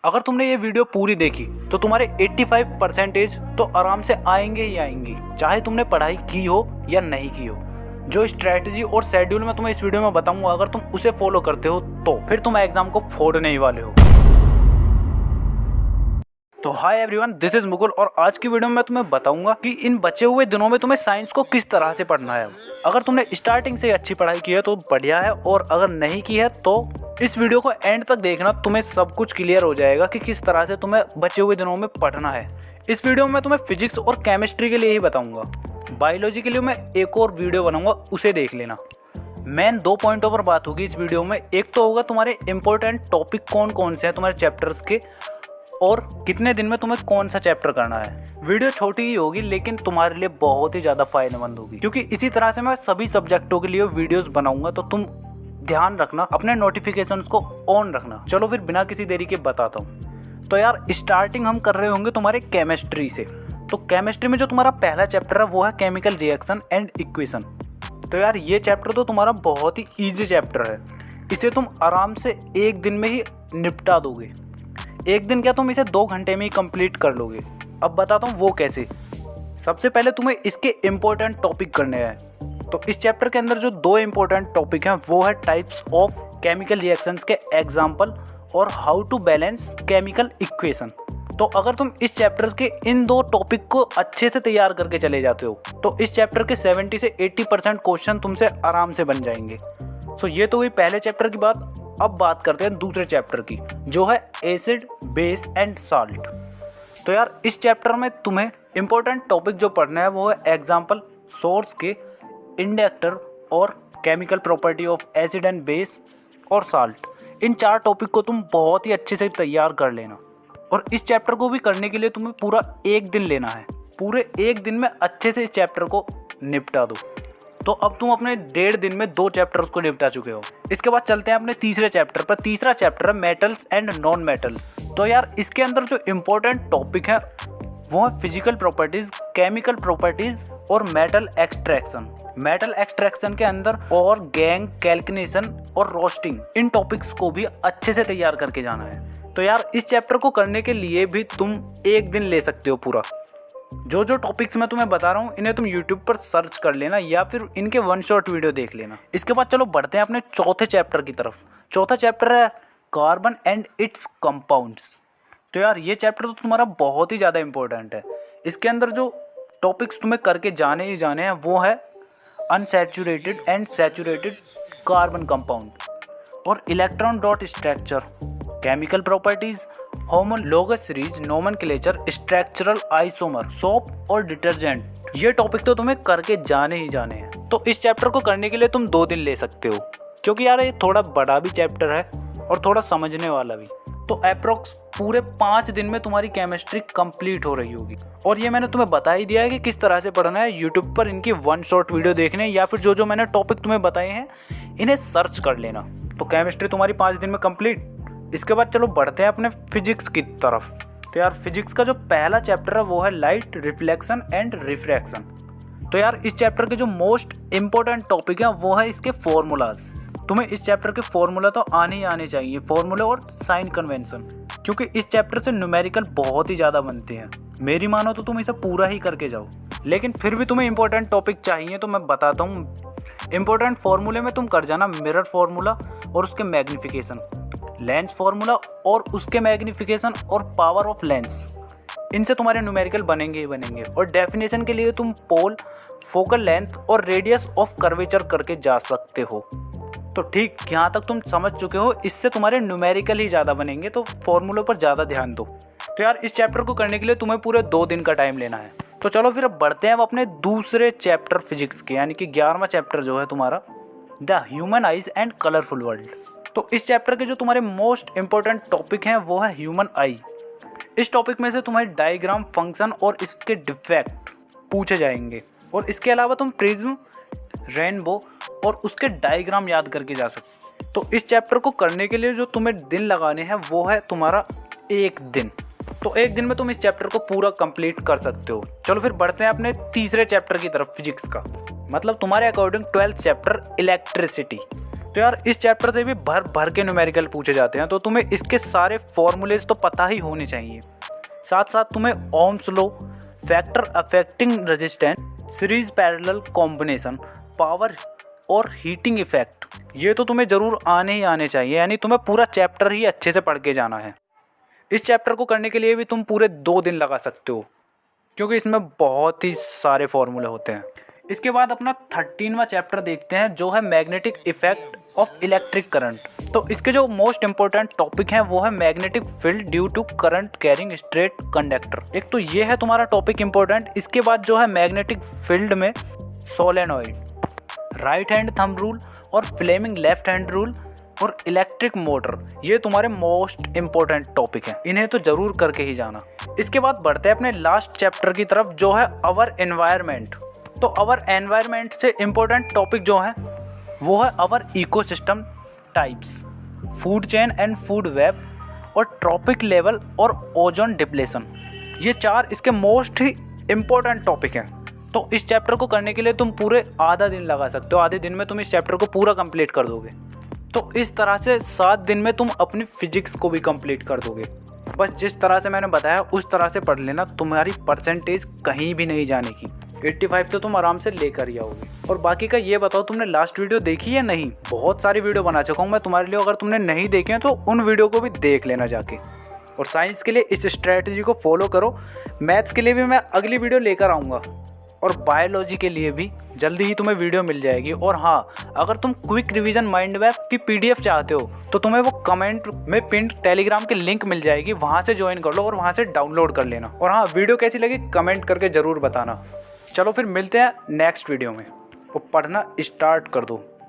अगर तुमने ये वीडियो पूरी देखी तो तुम्हारे 85% तो आराम से आएंगे ही आएंगे, चाहे तुमने पढ़ाई की हो या नहीं की हो। जो स्ट्रैटेजी और शेड्यूल मैं तुम्हें इस वीडियो में बताऊंगा, अगर तुम उसे फॉलो करते हो तो फिर तुम एग्जाम को फोड़ने ही वाले हो। तो hi everyone, this is Mukul और आज की वीडियो में मैं तुम्हें बताऊंगा कि इन बचे हुए दिनों में तुम्हें साइंस को किस तरह से पढ़ना है। अगर तुमने स्टार्टिंग से अच्छी पढ़ाई की है तो बढ़िया है, और अगर नहीं की है तो इस वीडियो को एंड तक देखना, तुम्हें सब कुछ क्लियर हो जाएगा कि किस तरह से तुम्हें बचे हुए दिनों में पढ़ना है। इस वीडियो में मैं तुम्हें फिजिक्स और केमिस्ट्री के लिए ही बताऊंगा। बायोलॉजी के लिए मैं एक और वीडियो बनाऊंगा, उसे देख लेना। मेन 2 पॉइंटों पर बात होगी इस वीडियो में। एक तो होगा तुम्हारे इंपॉर्टेंट टॉपिक कौन कौन से हैं तुम्हारे चैप्टर्स के, और कितने दिन में तुम्हें कौन सा चैप्टर करना है। वीडियो छोटी ही होगी लेकिन तुम्हारे लिए बहुत ही ज़्यादा फायदेमंद होगी, क्योंकि इसी तरह से मैं सभी सब्जेक्टों के लिए वीडियोस बनाऊंगा। तो तुम ध्यान रखना, अपने नोटिफिकेशंस को ऑन रखना। चलो फिर बिना किसी देरी के बताता हूँ। तो यार स्टार्टिंग हम कर रहे होंगे तुम्हारे केमिस्ट्री से। तो केमिस्ट्री में जो तुम्हारा पहला चैप्टर है वो है केमिकल रिएक्शन एंड इक्वेशन। तो यार ये चैप्टर तो तुम्हारा बहुत ही ईजी चैप्टर है। इसे तुम आराम से एक दिन में ही निपटा दोगे। एक दिन क्या, तुम इसे 2 घंटे में ही कंप्लीट कर लोगे। अब बताता हूँ वो कैसे। सबसे पहले तुम्हें इसके इम्पोर्टेंट टॉपिक करने हैं। तो इस चैप्टर के अंदर जो 2 इम्पोर्टेंट टॉपिक हैं वो है टाइप्स ऑफ केमिकल रिएक्शंस के एग्जाम्पल और how to balance chemical equation. तो अगर तुम इस चैप्टर के इन 2 टॉपिक को अच्छे से तैयार करके चले जाते हो तो इस चैप्टर के 70 से 80% क्वेश्चन तुमसे आराम से बन जाएंगे। सो ये तो हुई पहले चैप्टर की बात। अब बात करते हैं दूसरे चैप्टर की, जो है एसिड, बेस एंड साल्ट। तो यार इस चैप्टर में तुम्हें इंपॉर्टेंट टॉपिक जो पढ़ना है वो है एग्जाम्पल, सोर्स के, इंडक्टर और chemical property of acid and base और साल्ट। इन 4 टॉपिक को तुम बहुत ही अच्छे से तैयार कर लेना। और इस चैप्टर को भी करने के लिए तुम्हें पूरा 1 दिन लेना है। पूरे 1 दिन में अच्छे से इस चैप्टर को निपटा दो। तो अब तुम अपने 1.5 दिन में 2 चैप्टर्स को निपटा चुके हो। इसके बाद चलते हैं अपने तीसरे चैप्टर पर। तीसरा चैप्टर है मेटल्स एंड नॉन मेटल्स। तो यार इसके अंदर जो इम्पोर्टेंट टॉपिक है वो है फिजिकल प्रॉपर्टीज, केमिकल प्रॉपर्टीज और मेटल एक्सट्रैक्शन। मेटल एक्सट्रैक्शन के अंदर और गैंग, कैल्कुलेशन और रोस्टिंग, इन टॉपिक्स को भी अच्छे से तैयार करके जाना है। तो यार इस चैप्टर को करने के लिए भी तुम 1 दिन ले सकते हो पूरा। जो टॉपिक्स मैं तुम्हें बता रहा हूँ इन्हें तुम YouTube पर सर्च कर लेना या फिर इनके 1 शॉट वीडियो देख लेना। इसके बाद चलो बढ़ते हैं अपने चौथे चैप्टर की तरफ। चौथा चैप्टर है कार्बन एंड इट्स कंपाउंड्स। तो यार ये चैप्टर तो तुम्हारा बहुत ही ज़्यादा इंपॉर्टेंट है। इसके अंदर जो टॉपिक्स तुम्हें करके जाने ही जाने हैं वो है unsaturated and saturated carbon compound और electron dot structure, chemical properties, homologous series, nomenclature, structural isomer, soap और डिटर्जेंट। ये टॉपिक तो तुम्हें करके जाने ही जाने हैं। तो इस चैप्टर को करने के लिए तुम 2 दिन ले सकते हो, क्योंकि यार ये थोड़ा बड़ा भी चैप्टर है और थोड़ा समझने वाला भी। तो अप्रोक्स पूरे 5 दिन में तुम्हारी केमिस्ट्री कंप्लीट हो रही होगी। और ये मैंने तुम्हें बता ही दिया है कि किस तरह से पढ़ना है। यूट्यूब पर इनकी 1 शॉट वीडियो देखने या फिर जो मैंने टॉपिक तुम्हें बताए हैं इन्हें सर्च कर लेना। तो केमिस्ट्री तुम्हारी 5 दिन में कंप्लीट। इसके बाद चलो बढ़ते हैं अपने फिजिक्स की तरफ। तो यार फिजिक्स का जो पहला चैप्टर है वो है लाइट, रिफ्लेक्शन एंड रिफ्रैक्शन। तो यार इस चैप्टर के जो मोस्ट इंपॉर्टेंट टॉपिक है वो है इसके फॉर्मूलाज। तुम्हें इस चैप्टर के फॉर्मूला तो आने ही आने चाहिए, फॉर्मूले और साइन कन्वेंशन, क्योंकि इस चैप्टर से न्यूमेरिकल बहुत ही ज़्यादा बनते हैं। मेरी मानो तो तुम इसे पूरा ही करके जाओ, लेकिन फिर भी तुम्हें इंपॉर्टेंट टॉपिक चाहिए तो मैं बताता हूँ। इंपॉर्टेंट फॉर्मूले में तुम कर जाना मिरर फॉर्मूला और उसके मैग्निफिकेशन, लेंस फार्मूला और उसके मैग्निफिकेशन और पावर ऑफ लेंस। इनसे तुम्हारे न्यूमेरिकल बनेंगे ही बनेंगे। और डेफिनेशन के लिए तुम पोल, फोकल लेंथ और रेडियस ऑफ कर्वेचर करके जा सकते हो। तो ठीक यहाँ तक तुम समझ चुके हो। इससे तुम्हारे न्यूमेरिकल ही ज़्यादा बनेंगे, तो फॉर्मूलों पर ज़्यादा ध्यान दो। तो यार इस चैप्टर को करने के लिए तुम्हें पूरे 2 दिन का टाइम लेना है। तो चलो फिर अब बढ़ते हैं अब अपने दूसरे चैप्टर फिजिक्स के, यानी कि 11वां चैप्टर जो है तुम्हारा the human eyes and colourful world. तो इस चैप्टर के जो तुम्हारे मोस्ट इंपॉर्टेंट टॉपिक हैं वो है ह्यूमन आई। इस टॉपिक में से तुम्हारे डायग्राम, फंक्शन और इसके डिफेक्ट पूछे जाएंगे। और इसके अलावा तुम प्रिज्म, रेनबो और उसके डायग्राम याद करके जा सकते। तो इस चैप्टर को करने के लिए जो तुम्हें दिन लगाने हैं वो है तुम्हारा 1 दिन। तो 1 दिन में तुम इस चैप्टर को पूरा कंप्लीट कर सकते हो। चलो फिर बढ़ते हैं अपने तीसरे चैप्टर की तरफ फिजिक्स का, मतलब तुम्हारे अकॉर्डिंग 12th चैप्टर इलेक्ट्रिसिटी। तो यार इस चैप्टर से भी भर भर के न्यूमेरिकल पूछे जाते हैं, तो तुम्हें इसके सारे फॉर्मूलेज तो पता ही होने चाहिए। साथ साथ तुम्हें Ohm's law, factor affecting resistance, series parallel combination, power और हीटिंग इफेक्ट, ये तो तुम्हें ज़रूर आने ही आने चाहिए। यानी तुम्हें पूरा चैप्टर ही अच्छे से पढ़ के जाना है। इस चैप्टर को करने के लिए भी तुम पूरे 2 दिन लगा सकते हो, क्योंकि इसमें बहुत ही सारे फॉर्मूले होते हैं। इसके बाद अपना 13वां चैप्टर देखते हैं, जो है magnetic effect of electric current. तो इसके जो मोस्ट इंपॉर्टेंट टॉपिक हैं वो है magnetic field due to current carrying straight conductor. एक तो ये है तुम्हारा टॉपिक इंपॉर्टेंट। इसके बाद जो है मैग्नेटिक फील्ड में solenoid, right hand thumb rule और फ्लेमिंग लेफ्ट हैंड रूल और इलेक्ट्रिक मोटर, ये तुम्हारे मोस्ट इंपॉर्टेंट टॉपिक हैं। इन्हें तो जरूर करके ही जाना। इसके बाद बढ़ते हैं अपने लास्ट चैप्टर की तरफ, जो है अवर एनवायरनमेंट। तो अवर एनवायरनमेंट से इंपॉर्टेंट टॉपिक जो है वो है our ecosystem types, food chain and food web और ट्रॉपिक लेवल और ओजोन डिप्लेशन। ये 4 इसके मोस्ट ही इंपॉर्टेंट टॉपिक हैं। तो इस चैप्टर को करने के लिए तुम पूरे आधा दिन लगा सकते हो। आधे दिन में तुम इस चैप्टर को पूरा कंप्लीट कर दोगे। तो इस तरह से 7 दिन में तुम अपनी फिजिक्स को भी कंप्लीट कर दोगे। बस जिस तरह से मैंने बताया उस तरह से पढ़ लेना, तुम्हारी परसेंटेज कहीं भी नहीं जाने की। 85 तो तुम आराम से लेकर ही आओगे। और बाकी का ये बताओ, तुमने लास्ट वीडियो देखी या नहीं? बहुत सारी वीडियो बना चुका हूँ मैं तुम्हारे लिए। अगर तुमने नहीं देखे हैं तो उन वीडियो को भी देख लेना जाके। और साइंस के लिए इस स्ट्रेटजी को फॉलो करो। मैथ्स के लिए भी मैं अगली वीडियो लेकर आऊँगा, और बायोलॉजी के लिए भी जल्दी ही तुम्हें वीडियो मिल जाएगी। और हाँ, अगर तुम क्विक रिवीजन माइंड मैप की PDF चाहते हो तो तुम्हें वो कमेंट में पिन टेलीग्राम की लिंक मिल जाएगी, वहाँ से ज्वाइन कर लो और वहाँ से डाउनलोड कर लेना। और हाँ, वीडियो कैसी लगी कमेंट करके ज़रूर बताना। चलो फिर मिलते हैं नेक्स्ट वीडियो में, और पढ़ना स्टार्ट कर दो।